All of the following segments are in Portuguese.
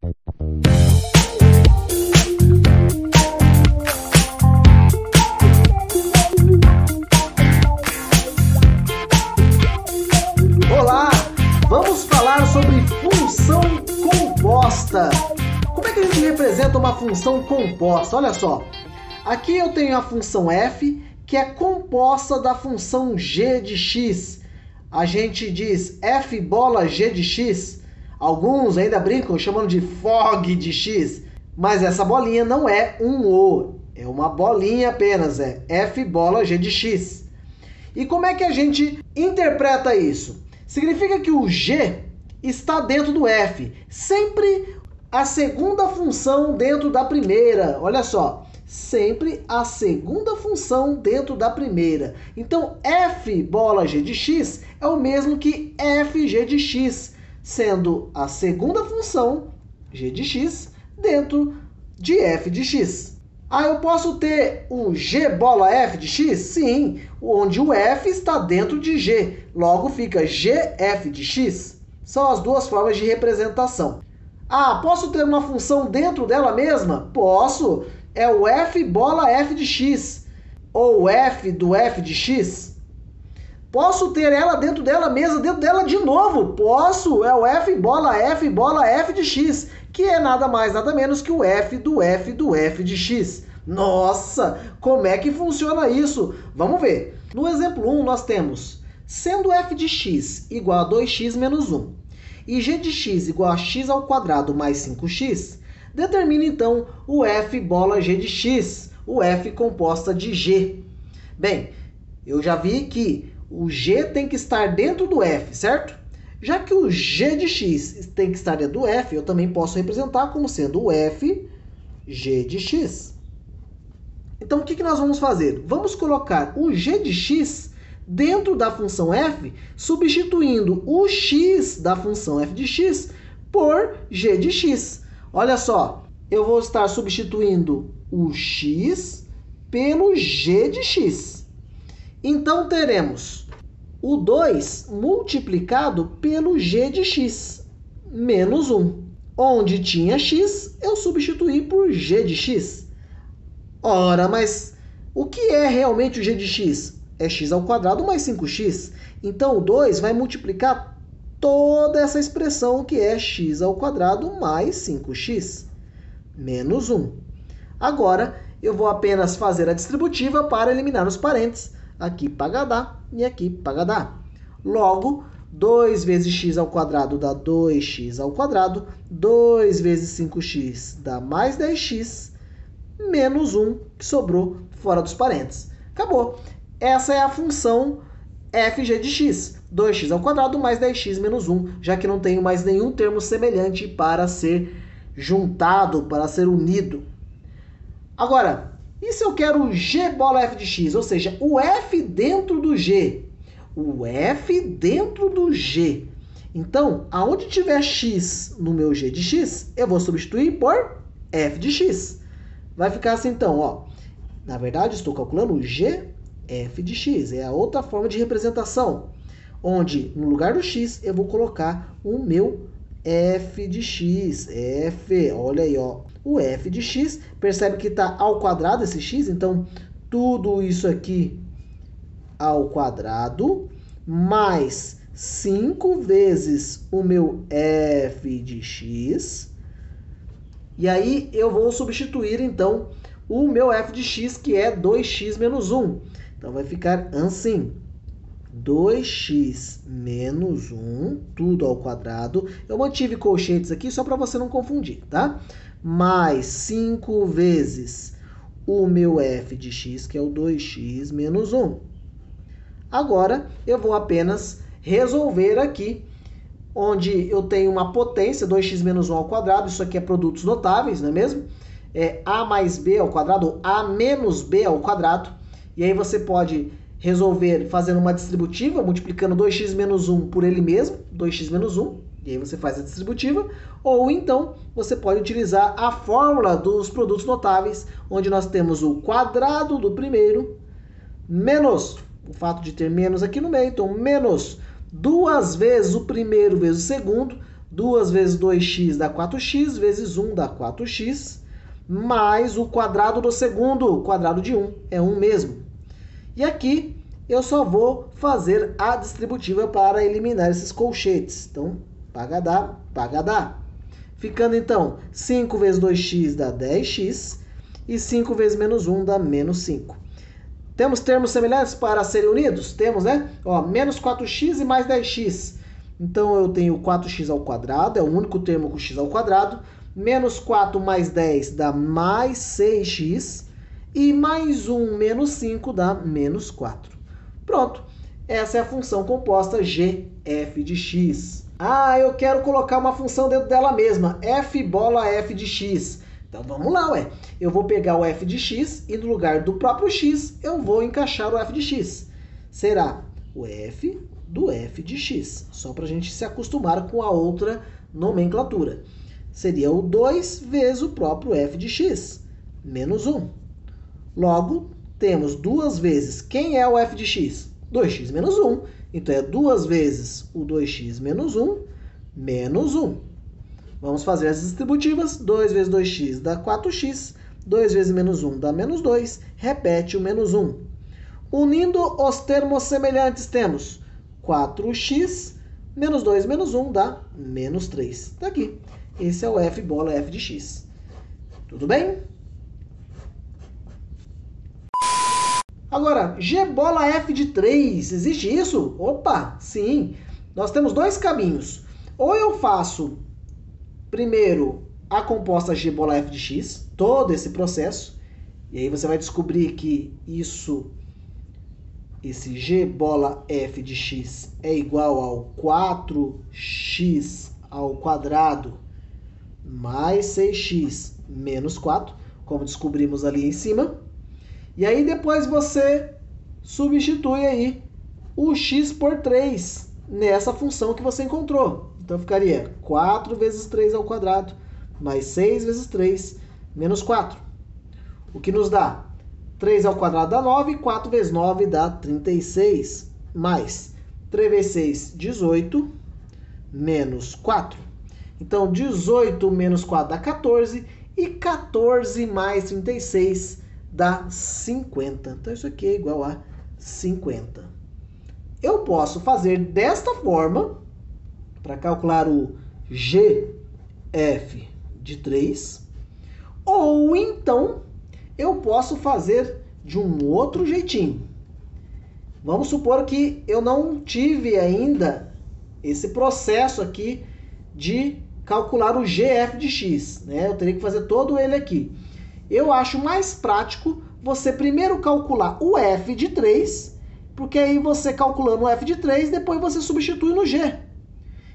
Olá, vamos falar sobre função composta. Como é que a gente representa uma função composta? Olha só, aqui eu tenho a função f, que é composta da função g de x. A gente diz f bola g de x. Alguns ainda brincam chamando de fog de x. Mas essa bolinha não é um O. É uma bolinha apenas. É f bola g de x. E como é que a gente interpreta isso? Significa que o g está dentro do f. Sempre a segunda função dentro da primeira. Olha só. Sempre a segunda função dentro da primeira. Então, f bola g de x é o mesmo que fg de x, sendo a segunda função, g de x, dentro de f de x. Ah, eu posso ter o g bola f de x? Sim, onde o f está dentro de g. Logo, fica gf de x. São as duas formas de representação. Ah, posso ter uma função dentro dela mesma? Posso. É o f bola f de x, ou f do f de x. Posso ter ela dentro dela mesma, dentro dela de novo? Posso, é o f bola f de x, que é nada mais, nada menos que o f do f de x. Nossa, como é que funciona isso? Vamos ver. No exemplo 1, nós temos, sendo f de x igual a 2x menos 1, e g de x igual a x ao quadrado mais 5x, determina, então, o f bola g de x, o f composta de g. Bem, eu já vi que o g tem que estar dentro do f, certo? Já que o g de x tem que estar dentro do f, eu também posso representar como sendo o f g de x. Então, o que nós vamos fazer? Vamos colocar o g de x dentro da função f, substituindo o x da função f de x por g de x. Olha só, eu vou estar substituindo o x pelo g de x. Então, teremos o 2 multiplicado pelo g de x, menos 1. Onde tinha x, eu substituí por g de x. Ora, mas o que é realmente o g de x? É x ao quadrado mais 5x. Então, o 2 vai multiplicar toda essa expressão que é x ao quadrado mais 5x, menos 1. Agora, eu vou apenas fazer a distributiva para eliminar os parênteses. Aqui pagadá e aqui pagadá. Logo, 2 vezes x ao quadrado dá 2x ao quadrado. 2 vezes 5x dá mais 10x, menos 1, que sobrou fora dos parênteses. Acabou. Essa é a função fg de x. 2x ao quadrado mais 10x menos 1, já que não tenho mais nenhum termo semelhante para ser juntado, para ser unido. Agora, e se eu quero g bola f de x, ou seja, o f dentro do g? O f dentro do g. Então, aonde tiver x no meu g de x, eu vou substituir por f de x. Vai ficar assim então, ó. Na verdade, estou calculando o g f de x. É a outra forma de representação, onde no lugar do x eu vou colocar o meu f de x. F, olha aí, ó. O f de x, percebe que está ao quadrado esse x, então tudo isso aqui ao quadrado, mais 5 vezes o meu f de x. E aí eu vou substituir, então, o meu f de x, que é 2x menos 1. Então, vai ficar assim, 2x menos 1, tudo ao quadrado. Eu mantive colchetes aqui só para você não confundir, tá? Mais 5 vezes o meu f de x, que é o 2x menos 1. Agora, eu vou apenas resolver aqui, onde eu tenho uma potência, 2x menos 1 ao quadrado. Isso aqui é produtos notáveis, não é mesmo? É a mais b ao quadrado, ou a menos b ao quadrado. E aí você pode resolver fazendo uma distributiva, multiplicando 2x menos 1 por ele mesmo, 2x menos 1, e aí você faz a distributiva. Ou então, você pode utilizar a fórmula dos produtos notáveis, onde nós temos o quadrado do primeiro, menos, o fato de ter menos aqui no meio, então menos 2 vezes o primeiro vezes o segundo. 2 vezes 2x dá 4x, vezes 1 dá 4x, mais o quadrado do segundo, o quadrado de 1, é 1 mesmo. E aqui eu só vou fazer a distributiva para eliminar esses colchetes. Então, paga dá. Ficando então, 5 vezes 2x dá 10x, e 5 vezes menos 1 dá menos 5. Temos termos semelhantes para serem unidos? Temos, né? Ó, menos 4x e mais 10x. Então, eu tenho 4x ao quadrado, é o único termo com x ao quadrado. Menos 4 mais 10 dá mais 6x. E mais 1 menos 5 dá menos 4. Pronto. Essa é a função composta gf de x. Ah, eu quero colocar uma função dentro dela mesma. F bola f de x. Então, vamos lá, ué. Eu vou pegar o f de x e no lugar do próprio x, eu vou encaixar o f de x. Será o f do f de x. Só para a gente se acostumar com a outra nomenclatura. Seria o 2 vezes o próprio f de x, menos 1. Logo, temos 2 vezes. Quem é o f de x? 2x menos 1. Então, é 2 vezes o 2x menos 1, menos 1. Vamos fazer as distributivas. 2 vezes 2x dá 4x. 2 vezes menos 1 dá menos 2. Repete o menos 1. Unindo os termos semelhantes, temos 4x menos 2 menos 1 dá menos 3. Está aqui. Esse é o f bola f de x. Tudo bem? Agora, g bola f de 3. Existe isso? Opa, sim. Nós temos dois caminhos. Ou eu faço primeiro a composta g bola f de x, todo esse processo, e aí você vai descobrir que esse g bola f de x é igual ao 4x ao quadrado mais 6x menos 4, como descobrimos ali em cima. E aí depois você substitui aí o x por 3 nessa função que você encontrou. Então ficaria 4 vezes 3 ao quadrado mais 6 vezes 3 menos 4. O que nos dá? 3 ao quadrado dá 9, 4 vezes 9 dá 36, mais 3 vezes 6, 18, menos 4. Então, 18 menos 4 dá 14, e 14 mais 36 dá 50. Então, isso aqui é igual a 50. Eu posso fazer desta forma, para calcular o GF de 3, ou então eu posso fazer de um outro jeitinho. Vamos supor que eu não tive ainda esse processo aqui de calcular o GF de x, né? Eu teria que fazer todo ele aqui. Eu acho mais prático você primeiro calcular o f de 3, porque aí você calculando o f de 3, depois você substitui no g.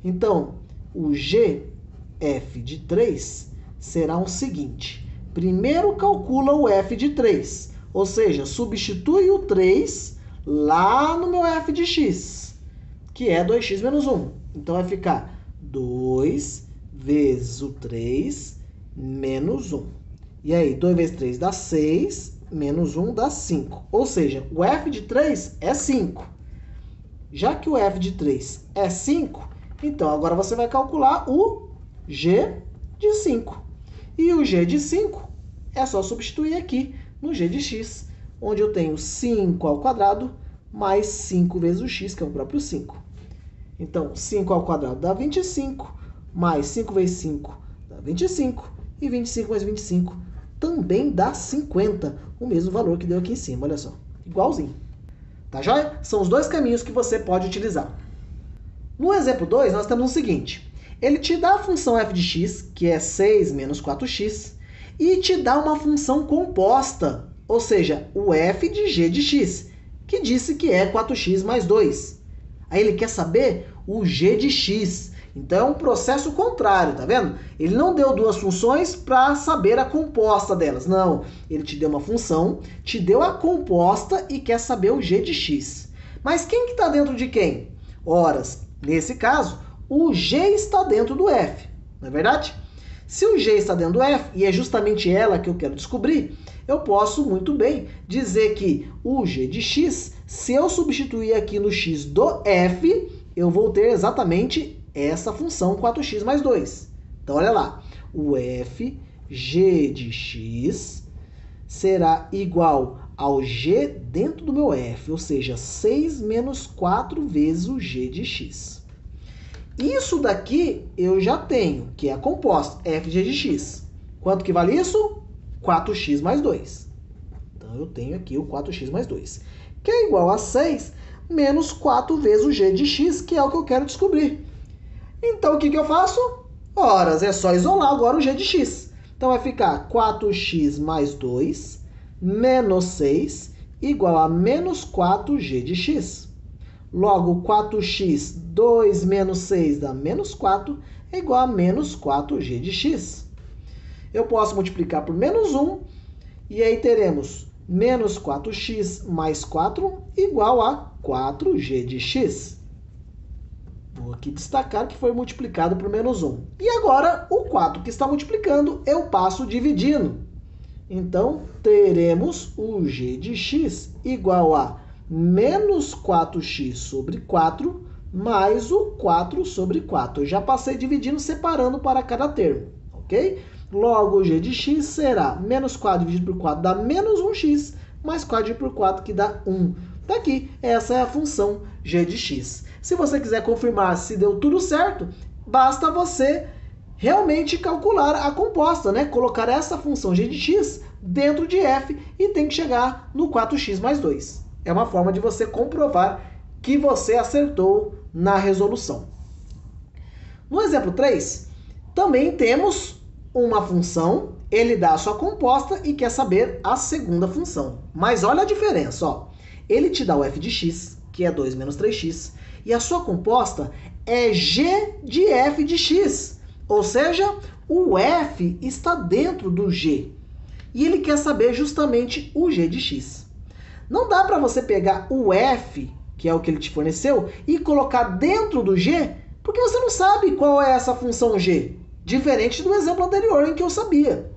Então, o GF de 3 será o seguinte. Primeiro calcula o f de 3, ou seja, substitui o 3 lá no meu f de x, que é 2x menos 1. Então, vai ficar 2 vezes o 3 menos 1. E aí, 2 vezes 3 dá 6, menos 1 dá 5. Ou seja, o f de 3 é 5. Já que o f de 3 é 5, então agora você vai calcular o g de 5. E o g de 5 é só substituir aqui no g de x, onde eu tenho 5 ao quadrado mais 5 vezes o x, que é o próprio 5. Então, 5 ao quadrado dá 25, mais 5 vezes 5 dá 25, e 25 mais 25 também dá 50, o mesmo valor que deu aqui em cima, olha só, igualzinho. Tá joia? São os dois caminhos que você pode utilizar. No exemplo 2, nós temos o seguinte. Ele te dá a função f de x, que é 6 menos 4x, e te dá uma função composta, ou seja, o f de g de x, que disse que é 4x mais 2. Aí ele quer saber o g de x. Então, é um processo contrário, tá vendo? Ele não deu duas funções para saber a composta delas. Não, ele te deu uma função, te deu a composta e quer saber o g de x. Mas quem que está dentro de quem? Ora, nesse caso, o g está dentro do f, não é verdade? Se o g está dentro do f, e é justamente ela que eu quero descobrir, eu posso muito bem dizer que o g de x, se eu substituir aqui no x do f, eu vou ter exatamente essa função 4x mais 2. Então, olha lá. O f g de x será igual ao g dentro do meu f, ou seja, 6 menos 4 vezes o g de x. Isso daqui eu já tenho, que é a composta, fg de x. Quanto que vale isso? 4x mais 2. Então, eu tenho aqui o 4x mais 2, que é igual a 6 menos 4 vezes o g de x, que é o que eu quero descobrir. Então, o que eu faço? Ora, é só isolar agora o g de x. Então, vai ficar 4x mais 2 menos 6 igual a menos 4g de x. Logo, 4x, 2 menos 6 dá menos 4, é igual a menos 4g de x. Eu posso multiplicar por menos 1, e aí teremos menos 4x mais 4 igual a 4g de x. Vou aqui destacar que foi multiplicado por menos 1. E agora, o 4 que está multiplicando, eu passo dividindo. Então, teremos o g de x igual a menos 4x sobre 4 mais o 4 sobre 4. Eu já passei dividindo, separando para cada termo, ok? Logo, o g de x será menos 4 dividido por 4 dá menos 1x, mais 4 dividido por 4 que dá 1. Daqui, essa é a função g de x. Se você quiser confirmar se deu tudo certo, basta você realmente calcular a composta, né? Colocar essa função g de x dentro de f e tem que chegar no 4x mais 2. É uma forma de você comprovar que você acertou na resolução. No exemplo 3, também temos uma função, ele dá a sua composta e quer saber a segunda função. Mas olha a diferença, ó. Ele te dá o f de x, que é 2 menos 3x, e a sua composta é g de f de x. Ou seja, o f está dentro do g. E ele quer saber justamente o g de x. Não dá para você pegar o f, que é o que ele te forneceu, e colocar dentro do g, porque você não sabe qual é essa função g. Diferente do exemplo anterior em que eu sabia.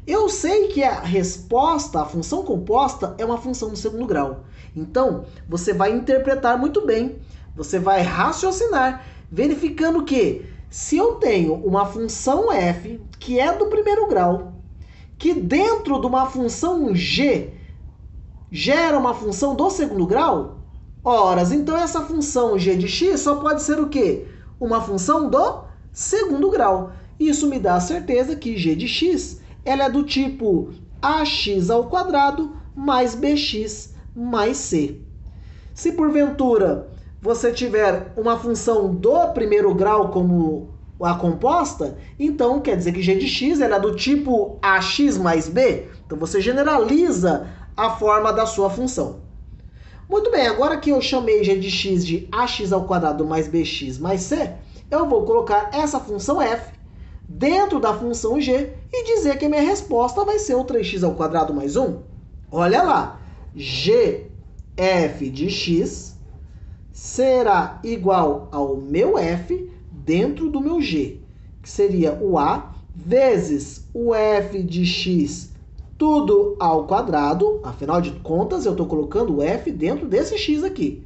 Eu sei que a resposta, a função composta, é uma função do segundo grau. Então, você vai interpretar muito bem, você vai raciocinar, verificando que se eu tenho uma função f, que é do primeiro grau, que dentro de uma função g gera uma função do segundo grau, ora, então essa função g de x só pode ser o quê? Uma função do segundo grau. Isso me dá a certeza que g de x ela é do tipo ax ao quadrado mais bx mais c. Se porventura você tiver uma função do primeiro grau como a composta, então quer dizer que g de x ela é do tipo ax mais b. Então você generaliza a forma da sua função. Muito bem, agora que eu chamei g de x de ax ao quadrado mais bx mais c, eu vou colocar essa função f dentro da função g e dizer que a minha resposta vai ser o 3x ao quadrado mais 1. Olha lá, g f de x será igual ao meu f dentro do meu g, que seria o a vezes o f de x tudo ao quadrado, afinal de contas eu estou colocando o f dentro desse x aqui,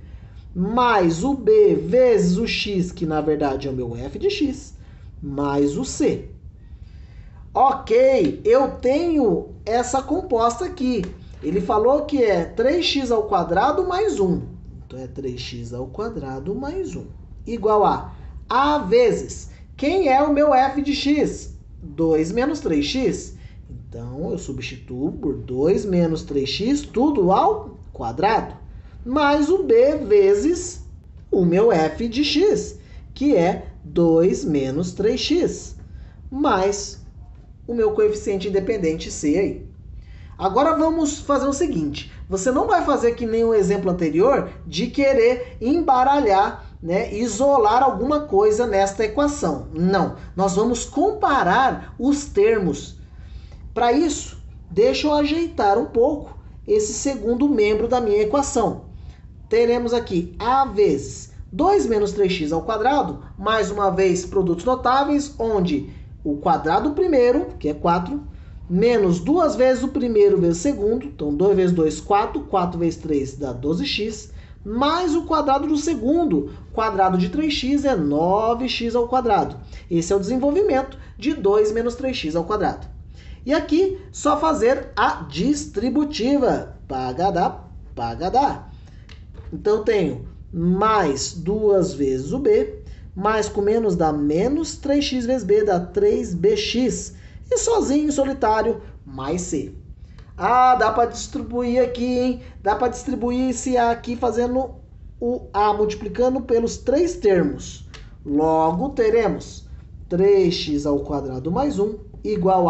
mais o b vezes o x, que na verdade é o meu f de x, mais o c. Ok, eu tenho essa composta aqui. Ele falou que é 3x ao quadrado mais 1. Então, é 3x ao quadrado mais 1. Igual a vezes. Quem é o meu f de x? 2 menos 3x. Então, eu substituo por 2 menos 3x, tudo ao quadrado. Mais o b vezes o meu f de x, que é 2 menos 3x, mais o meu coeficiente independente c aí. Agora vamos fazer o seguinte, você não vai fazer que nem o exemplo anterior de querer embaralhar, né, isolar alguma coisa nesta equação. Não, nós vamos comparar os termos. Para isso, deixa eu ajeitar um pouco esse segundo membro da minha equação. Teremos aqui a vezes 2 menos 3x ao quadrado, mais uma vez produtos notáveis, onde o quadrado primeiro, que é 4, menos 2 vezes o primeiro vezes o segundo, então 2 vezes 2, 4, 4 vezes 3 dá 12x, mais o quadrado do segundo. Quadrado de 3x é 9x ao quadrado. Esse é o desenvolvimento de 2 menos 3x ao quadrado. E aqui, só fazer a distributiva. Pagadá, pagadá. Então, eu tenho mais 2 vezes o b, mais com menos dá menos 3x vezes b, dá 3bx. E sozinho, solitário, mais c. Ah, dá para distribuir aqui, hein? Dá para distribuir esse A aqui fazendo o A multiplicando pelos 3 termos. Logo, teremos 3x ao quadrado mais 1 igual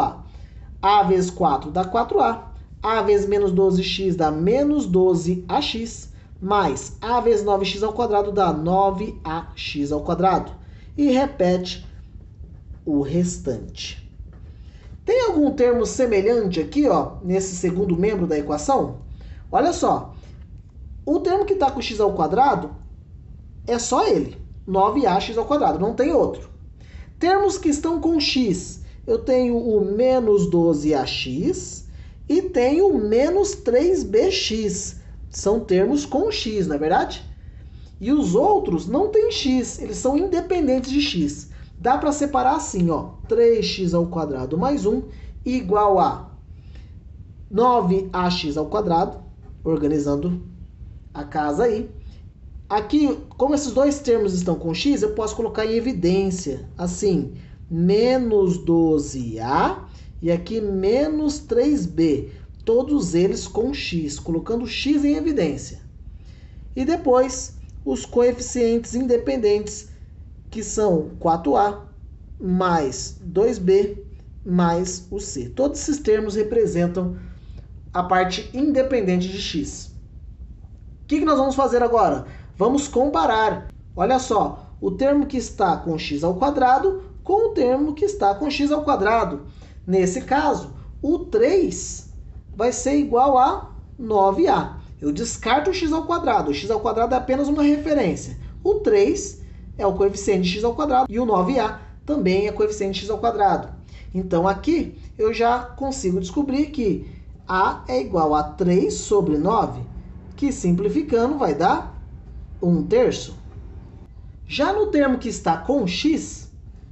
a vezes 4 dá 4A, A vezes menos 12x dá menos 12ax, mais A vezes 9x ao quadrado dá 9ax ao quadrado. E repete o restante. Tem algum termo semelhante aqui, ó, nesse segundo membro da equação? Olha só, o termo que está com x ao quadrado é só ele, 9ax ao quadrado, não tem outro. Termos que estão com x, eu tenho o menos 12ax e tenho o menos 3bx. São termos com x, não é verdade? E os outros não têm x, eles são independentes de x. Dá para separar assim, ó, 3x ao quadrado mais 1 igual a 9ax ao quadrado, organizando a casa aí. Aqui, como esses dois termos estão com x, eu posso colocar em evidência, assim, menos 12a e aqui menos 3b, todos eles com x, colocando x em evidência. E depois, os coeficientes independentes, que são 4a mais 2b mais o c. Todos esses termos representam a parte independente de x. O que nós vamos fazer agora? Vamos comparar. Olha só, o termo que está com x ao quadrado com o termo que está com x ao quadrado. Nesse caso, o 3 vai ser igual a 9a. Eu descarto o x ao quadrado. O x ao quadrado é apenas uma referência. O 3 é o coeficiente de x ao quadrado e o 9a também é coeficiente de x ao quadrado. Então, aqui eu já consigo descobrir que a é igual a 3 sobre 9, que simplificando vai dar 1/3. Já no termo que está com x,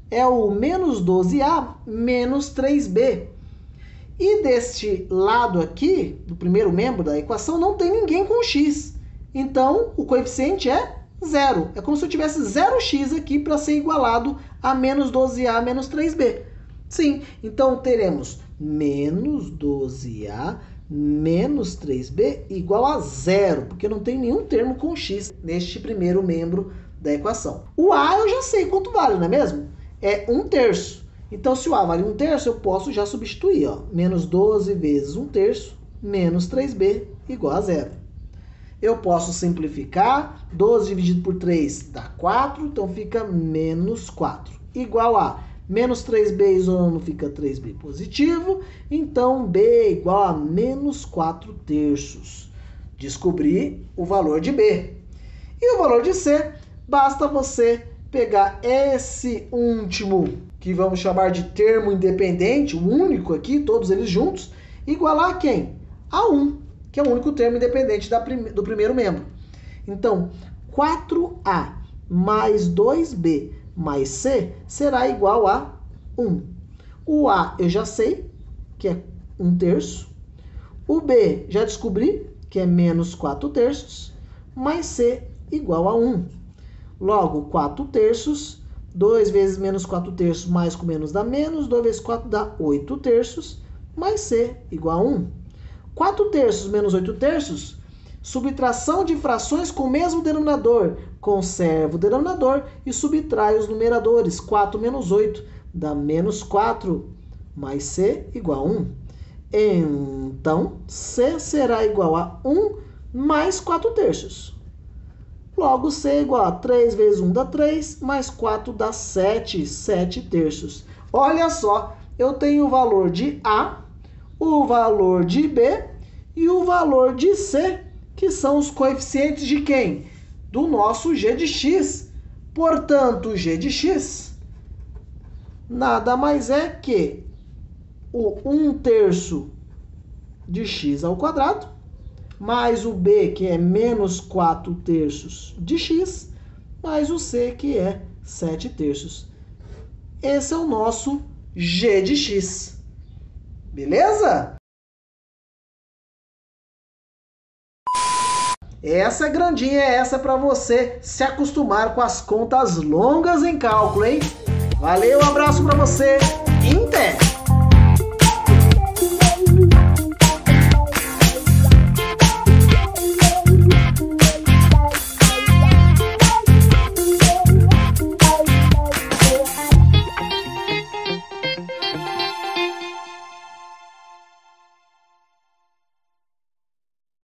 é o menos 12a menos 3b. E deste lado aqui, do primeiro membro da equação, não tem ninguém com x. Então, o coeficiente é 0. É como se eu tivesse 0x aqui para ser igualado a menos 12a menos 3b. Sim, então teremos menos 12a menos 3b igual a 0, porque não tem nenhum termo com x neste primeiro membro da equação. O a eu já sei quanto vale, não é mesmo? É 1/3. Então, se o a vale 1/3, eu posso já substituir, ó, menos 12 vezes 1/3 menos 3b igual a 0. Eu posso simplificar, 12 dividido por 3 dá 4, então fica menos 4. Igual a menos 3b isolando fica 3b positivo, então b igual a menos 4/3. Descobri o valor de b. E o valor de c, basta você pegar esse último, que vamos chamar de termo independente, o único aqui, todos eles juntos, igualar a quem? A 1, que é o único termo independente do primeiro membro. Então, 4a mais 2b mais c será igual a 1. O a eu já sei, que é 1/3. O b já descobri, que é menos 4/3, mais c igual a 1. Logo, 4/3, 2 vezes menos 4/3 mais com menos dá menos, 2 vezes 4 dá 8/3, mais c igual a 1. 4/3 menos 8/3, subtração de frações com o mesmo denominador. Conserva o denominador e subtrai os numeradores. 4 menos 8 dá menos 4, mais c igual a 1. Então, c será igual a 1 mais 4/3. Logo, c é igual a 3 vezes 1 dá 3, mais 4 dá 7, 7/3. Olha só, eu tenho o valor de a, o valor de b e o valor de c, que são os coeficientes de quem? Do nosso g de x. Portanto, o g de x nada mais é que o 1/3 de x ao quadrado mais o B, que é menos 4 terços de x, mais o C, que é 7 terços. Esse é o nosso g de x. Beleza? Essa grandinha é essa para você se acostumar com as contas longas em cálculo, hein? Valeu, abraço para você. Até!